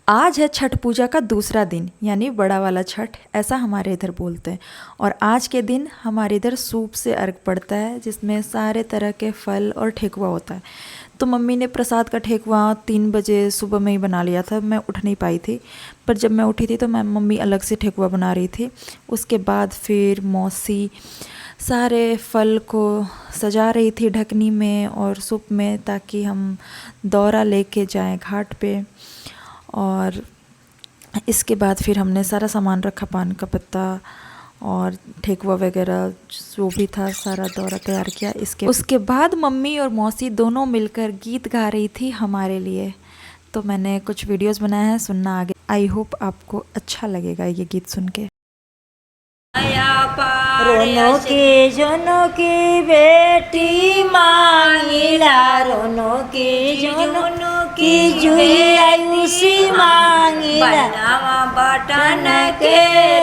आज है छठ पूजा का दूसरा दिन यानी बड़ा वाला छठ, ऐसा हमारे इधर बोलते हैं। और आज के दिन हमारे इधर सूप से अर्घ पड़ता है, जिसमें सारे तरह के फल और ठेकुआ होता है। तो मम्मी ने प्रसाद का ठेकुआ 3 बजे सुबह में ही बना लिया था, मैं उठ नहीं पाई थी। पर जब मैं उठी थी तो मम्मी अलग से ठेकुआ बना रही थी। उसके बाद फिर मौसी सारे फल को सजा रही थी ढकनी में और सूप में, ताकि हम दौरा लेके जाएं घाट पे। और इसके बाद फिर हमने सारा सामान रखा, पान का पत्ता और ठेकुआ वगैरह जो भी था, सारा दौरा तैयार किया। उसके बाद मम्मी और मौसी दोनों मिलकर गीत गा रही थी हमारे लिए। तो मैंने कुछ वीडियोस बनाए हैं, सुनना आगे। आई होप आपको अच्छा लगेगा ये गीत सुन के। रोनो की बेटी मांगिला, रोनो की जुई आयुषी मांगिला, बटन के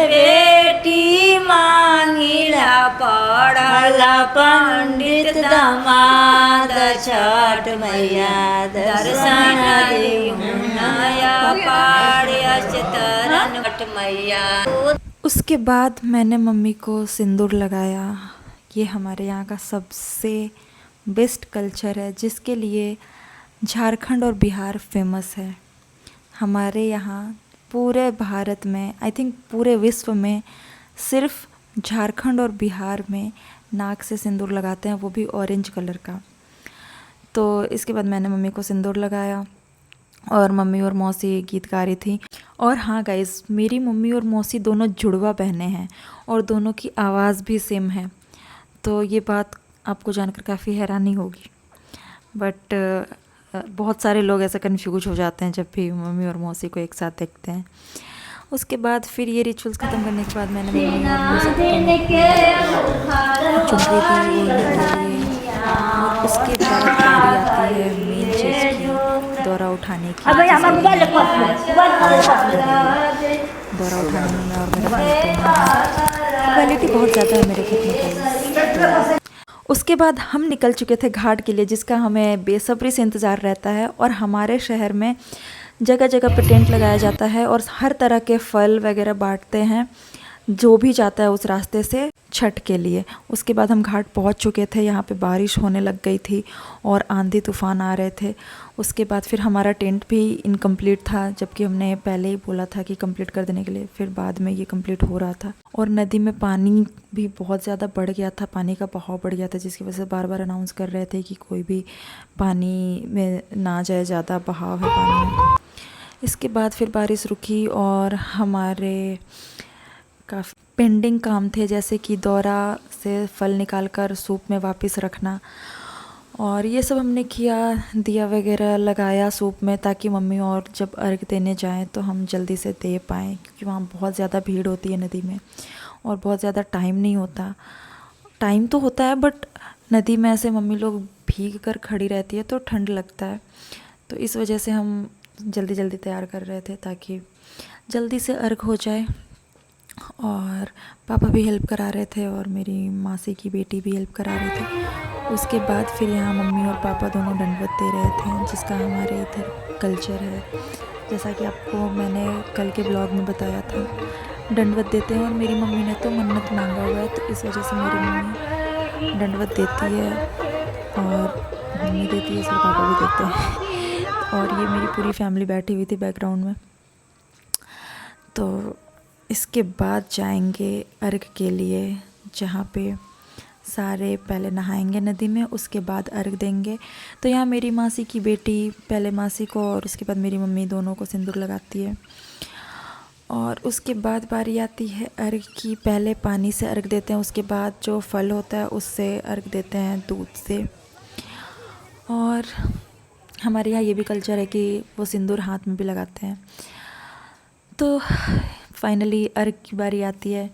बेटी मांगिला, पढ़ला पंडित दामाद, छठ मैया दर्शन देवनया पाड़िया तरन छठ मैया। उसके बाद मैंने मम्मी को सिंदूर लगाया। ये हमारे यहाँ का सबसे बेस्ट कल्चर है, जिसके लिए झारखंड और बिहार फेमस है। हमारे यहाँ पूरे भारत में, आई थिंक पूरे विश्व में, सिर्फ झारखंड और बिहार में नाक से सिंदूर लगाते हैं, वो भी ऑरेंज कलर का। तो इसके बाद मैंने मम्मी को सिंदूर लगाया और मम्मी और मौसी गीत गा रही थी। और हाँ गाइस, मेरी मम्मी और मौसी दोनों जुड़वा बहनें हैं और दोनों की आवाज़ भी सेम है। तो ये बात आपको जानकर काफ़ी हैरानी होगी, बट बहुत सारे लोग ऐसा कन्फ्यूज हो जाते हैं जब भी मम्मी और मौसी को एक साथ देखते हैं। उसके बाद फिर ये रिचुअल्स ख़त्म करने के बाद मैंने मम्मी और मौसी चुनरी दी। और उसके बाद बारी आती है मेन चीज़ की, दौरा उठाने की। दौरा उठाने में और मेरा क्वालिटी बहुत ज़्यादा है मेरे खेत में। उसके बाद हम निकल चुके थे घाट के लिए, जिसका हमें बेसब्री से इंतज़ार रहता है। और हमारे शहर में जगह जगह पर टेंट लगाया जाता है और हर तरह के फल वगैरह बांटते हैं जो भी जाता है उस रास्ते से छठ के लिए। उसके बाद हम घाट पहुंच चुके थे। यहाँ पे बारिश होने लग गई थी और आंधी तूफान आ रहे थे। उसके बाद फिर हमारा टेंट भी इनकम्प्लीट था, जबकि हमने पहले ही बोला था कि कंप्लीट कर देने के लिए। फिर बाद में ये कंप्लीट हो रहा था। और नदी में पानी भी बहुत ज़्यादा बढ़ गया था, पानी का बहाव बढ़ गया था, जिसकी वजह से बार बार अनाउंस कर रहे थे कि कोई भी पानी में ना जाए, ज़्यादा बहाव है पानी में। इसके बाद फिर बारिश रुकी और हमारे काफ़ी पेंडिंग काम थे, जैसे कि दौरा से फल निकाल कर सूप में वापस रखना। और ये सब हमने किया, दिया वगैरह लगाया सूप में, ताकि मम्मी और जब अर्घ देने जाएं तो हम जल्दी से दे पाएँ, क्योंकि वहाँ बहुत ज़्यादा भीड़ होती है नदी में और बहुत ज़्यादा टाइम नहीं होता। टाइम तो होता है बट नदी में ऐसे मम्मी लोग भीग कर खड़ी रहती है तो ठंड लगता है। तो इस वजह से हम जल्दी जल्दी तैयार कर रहे थे ताकि जल्दी से अर्घ हो जाए। और पापा भी हेल्प करा रहे थे और मेरी मासी की बेटी भी हेल्प करा रही थी। उसके बाद फिर यहाँ मम्मी और पापा दोनों दंडवत दे रहे थे, जिसका हमारे इधर कल्चर है। जैसा कि आपको मैंने कल के ब्लॉग में बताया था, दंडवत देते हैं। और मेरी मम्मी ने तो मन्नत मांगा हुआ है, तो इस वजह से मेरी मम्मी दंडवत देती है और मम्मी देती है, सिर्फ पापा भी देते हैं। और ये मेरी पूरी फैमिली बैठी हुई थी बैकग्राउंड में। तो इसके बाद जाएंगे अर्घ के लिए, जहाँ पे सारे पहले नहाएंगे नदी में, उसके बाद अर्घ देंगे। तो यहाँ मेरी मासी की बेटी पहले मासी को और उसके बाद मेरी मम्मी दोनों को सिंदूर लगाती है। और उसके बाद बारी आती है अर्घ की। पहले पानी से अर्घ देते हैं, उसके बाद जो फल होता है उससे अर्घ देते हैं, दूध से। और हमारे यहाँ ये भी कल्चर है कि वो सिंदूर हाथ में भी लगाते हैं। तो फाइनली अर्घ की बारी आती है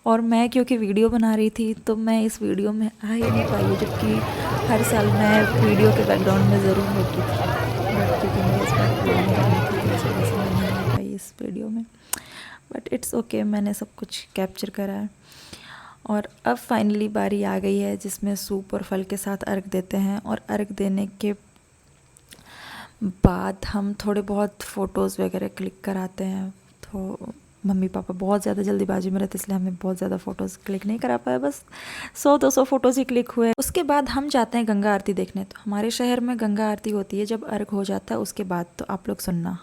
और मैं क्योंकि वीडियो बना रही थी तो मैं इस वीडियो में आ ही नहीं पाई, जबकि हर साल मैं वीडियो के बैकग्राउंड में ज़रूर होती थी। बट क्योंकि मुझे इस बार प्लानिंग करनी थी तो इस वजह से मैं नहीं आ पाई इस वीडियो में। बट इट्स ओके, मैंने सब कुछ कैप्चर करा है। और अब फाइनली बारी आ गई है जिसमें सूप और फल के साथ अर्घ देते हैं। और अर्घ देने के बाद हम थोड़े बहुत फ़ोटोज़ वगैरह क्लिक कराते हैं। तो मम्मी पापा बहुत ज़्यादा जल्दीबाजी में रहते, इसलिए हमें बहुत ज़्यादा फ़ोटोज़ क्लिक नहीं करा पाए, बस 100-200 फ़ोटोज़ ही क्लिक हुए। उसके बाद हम जाते हैं गंगा आरती देखने। तो हमारे शहर में गंगा आरती होती है जब अर्घ हो जाता है उसके बाद। तो आप लोग सुनना।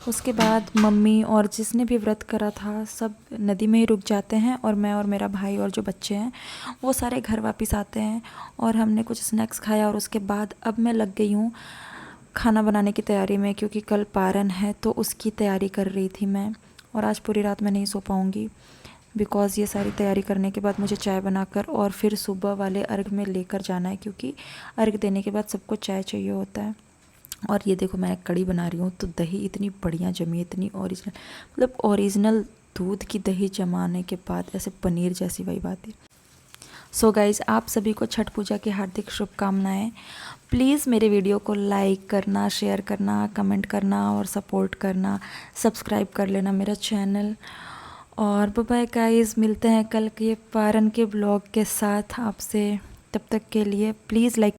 उसके बाद मम्मी और जिसने भी व्रत करा था सब नदी में ही रुक जाते हैं, और मैं और मेरा भाई और जो बच्चे हैं वो सारे घर वापस आते हैं। और हमने कुछ स्नैक्स खाया, और उसके बाद अब मैं लग गई हूँ खाना बनाने की तैयारी में, क्योंकि कल पारन है तो उसकी तैयारी कर रही थी मैं। और आज पूरी रात मैं नहीं सो पाऊँगी, बिकॉज़ ये सारी तैयारी करने के बाद मुझे चाय बनाकर और फिर सुबह वाले अर्घ में लेकर जाना है, क्योंकि अर्घ देने के बाद सबको चाय चाहिए होता है। और ये देखो मैं कड़ी बना रही हूँ, तो दही इतनी बढ़िया जमी, इतनी ओरिजिनल, मतलब ओरिजिनल दूध की दही जमाने के बाद ऐसे पनीर जैसी वही बात है। सो गाइज़, आप सभी को छठ पूजा की हार्दिक शुभकामनाएं। प्लीज़ मेरे वीडियो को लाइक करना, शेयर करना, कमेंट करना और सपोर्ट करना। सब्सक्राइब कर लेना मेरा चैनल। और बाय बाय गाइज़, मिलते हैं कल के पारन के ब्लॉग के साथ आपसे। तब तक के लिए प्लीज़ लाइक